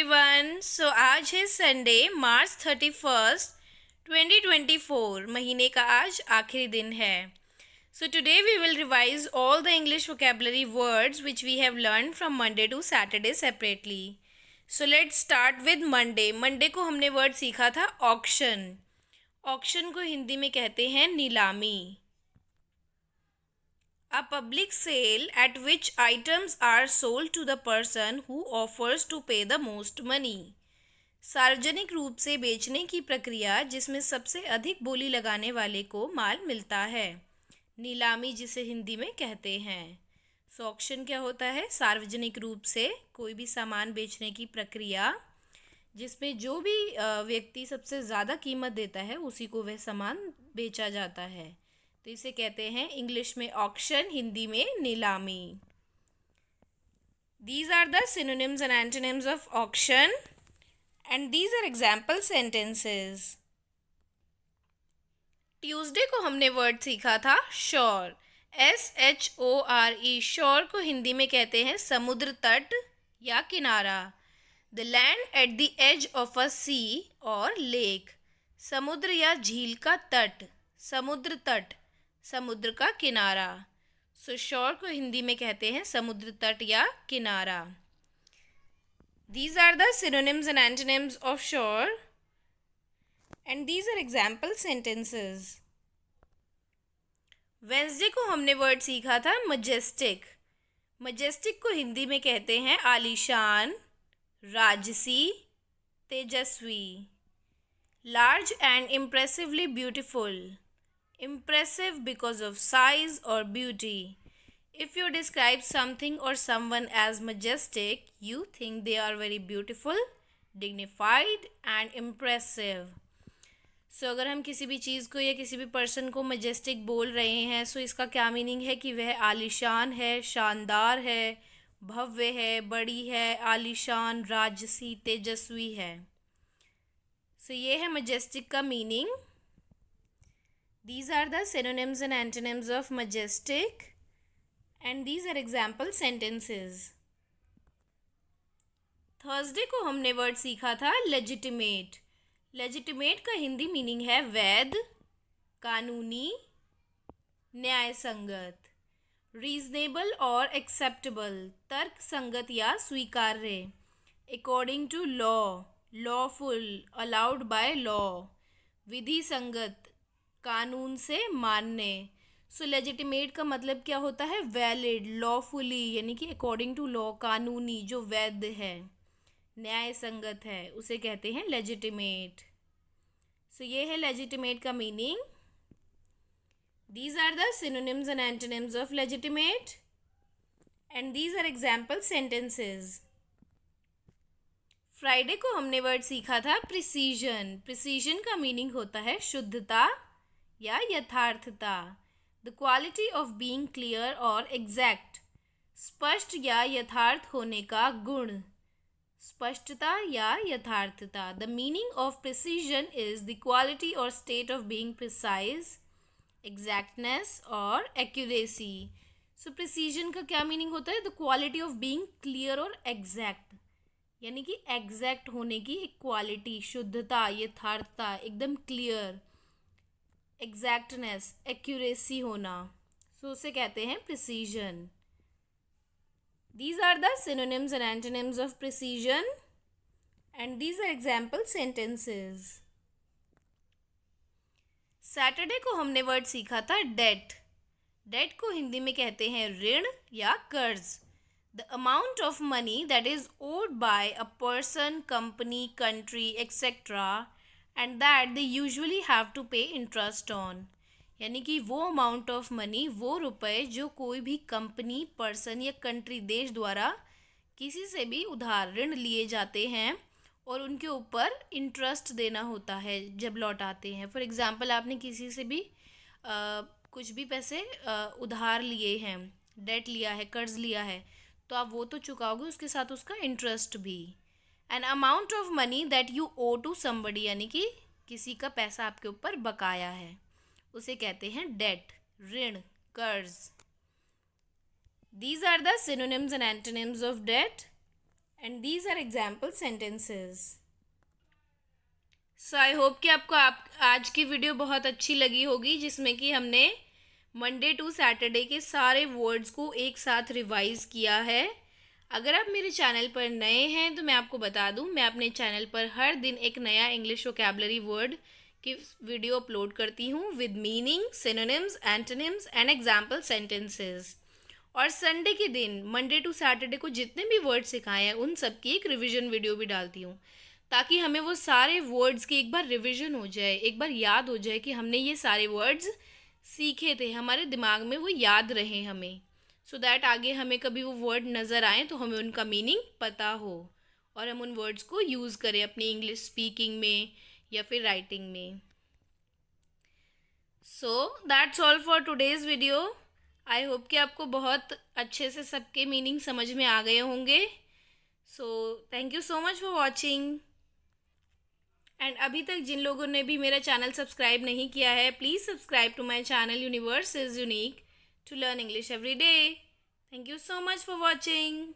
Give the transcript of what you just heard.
Everyone. सो आज है Sunday, मार्च 31st 2024। महीने का आज आखिरी दिन है। So today we will revise all the English vocabulary words which we have learn from Monday to Saturday separately. So let's start with Monday. Monday को हमने वर्ड सीखा था ऑक्शन। ऑक्शन को हिंदी में कहते हैं नीलामी। A public sale at which items are sold to the person who offers to pay the most money। सार्वजनिक रूप से बेचने की प्रक्रिया जिसमें सबसे अधिक बोली लगाने वाले को माल मिलता है, नीलामी जिसे हिंदी में कहते हैं। सो ऑक्शन क्या होता है? सार्वजनिक रूप से कोई भी सामान बेचने की प्रक्रिया जिसमें जो भी व्यक्ति सबसे ज़्यादा कीमत देता है उसी को वह सामान बेचा जाता है, तो इसे कहते हैं इंग्लिश में ऑक्शन, हिंदी में नीलामी। These are the synonyms and antonyms of auction and these are example sentences। Tuesday को हमने वर्ड सीखा था शोर, SHORE। शोर को हिंदी में कहते हैं समुद्र तट या किनारा। The land at the edge of a sea और लेक। समुद्र या झील का तट, समुद्र तट, समुद्र का किनारा। सो शोर को हिंदी में कहते हैं समुद्र तट या किनारा। These are the synonyms and antonyms of shore and these are example sentences। Wednesday को हमने वर्ड सीखा था मजेस्टिक। मजेस्टिक को हिंदी में कहते हैं आलीशान, राजसी, तेजस्वी। Large and impressively beautiful. Impressive because of size or beauty। If you describe something or someone as majestic, you think they are very beautiful, dignified and impressive। So अगर हम किसी भी चीज़ को या किसी भी पर्सन को majestic बोल रहे हैं, सो इसका क्या मीनिंग है कि वह आलीशान है, शानदार है, भव्य है, बड़ी है, आलीशान, राजसी, तेजस्वी है। सो ये है majestic का meaning. These are the synonyms and antonyms of majestic and these are example sentences। Thursday को हमने वर्ड सीखा था लेजिटिमेट। लेजिटिमेट का हिंदी मीनिंग है वैध, कानूनी, न्याय संगत। रीजनेबल और एक्सेप्टेबल, तर्क संगत या स्वीकार्य। According to law, lawful, allowed by law. विधि संगत, कानून से मान्य। सो लेजिटिमेट का मतलब क्या होता है? वैलिड, लॉफुली, यानी कि अकॉर्डिंग टू लॉ, कानूनी, जो वैध है, न्याय संगत है, उसे कहते हैं लेजिटिमेट। सो ये है लेजिटिमेट का meaning. These are the synonyms and antonyms of legitimate and these are example sentences. Friday को हमने वर्ड सीखा था प्रिसीजन। प्रिसीजन का मीनिंग होता है शुद्धता या यथार्थता। The quality of being clear और एग्जैक्ट, स्पष्ट या यथार्थ होने का गुण, स्पष्टता या यथार्थता। The meaning of precision is the quality और state of being precise, exactness और एक्यूरेसी। सो प्रिसीजन का क्या मीनिंग होता है? The quality of being clear और एग्जैक्ट, यानी कि एग्जैक्ट होने की एक क्वालिटी, शुद्धता, यथार्थता, एकदम क्लियर, एग्जैक्टनेस, एक्यूरेसी होना, सो उसे कहते हैं precision. These are the synonyms and antonyms of precision and these are example sentences. Saturday को हमने वर्ड सीखा था डेट। डेट को हिंदी में कहते हैं ऋण या कर्ज। The amount of money that is owed by a person, company, country etcetera and that they usually have to pay interest on. यानी कि वो अमाउंट ऑफ मनी, वो रुपए जो कोई भी कंपनी, पर्सन या कंट्री, देश द्वारा किसी से भी उधार, ऋण लिए जाते हैं और उनके ऊपर इंटरेस्ट देना होता है जब लौटाते हैं। फॉर एग्जांपल, आपने किसी से भी कुछ भी पैसे उधार लिए हैं, डेट लिया है, कर्ज लिया है, तो आप वो तो चुकाओगे, उसके साथ उसका इंटरेस्ट भी। An amount of money that you owe to somebody, यानी कि किसी का पैसा आपके ऊपर बकाया है, उसे कहते हैं डेट, ऋण, कर्ज। These are the synonyms and antonyms of debt and these are example sentences. So I hope कि आपको आज की वीडियो बहुत अच्छी लगी होगी, जिसमें कि हमने मंडे टू सैटरडे के सारे वर्ड्स को एक साथ रिवाइज किया है। अगर आप मेरे चैनल पर नए हैं तो मैं आपको बता दूं, मैं अपने चैनल पर हर दिन एक नया इंग्लिश वोकैबुलरी वर्ड की वीडियो अपलोड करती हूं with meaning, synonyms, antonyms and example sentences. और संडे के दिन मंडे टू सैटरडे को जितने भी वर्ड सिखाए हैं उन सब की एक रिविजन वीडियो भी डालती हूँ, ताकि हमें वो सारे वर्ड्स की एक बार रिविजन हो जाए, एक बार याद हो जाए कि हमने ये सारे वर्ड्स सीखे थे, हमारे दिमाग में वो याद रहे हमें, सो दैट आगे हमें कभी वो वर्ड नज़र आए तो हमें उनका मीनिंग पता हो और हम उन वर्ड्स को यूज़ करें अपनी इंग्लिश स्पीकिंग में या फिर राइटिंग में। So that's all for today's video. I hope कि आपको बहुत अच्छे से सबके मीनिंग समझ में आ गए होंगे। So thank you so much for watching. And अभी तक जिन लोगों ने भी मेरा चैनल सब्सक्राइब नहीं किया है, please subscribe to my channel universe is unique to learn English every day. Thank you so much for watching.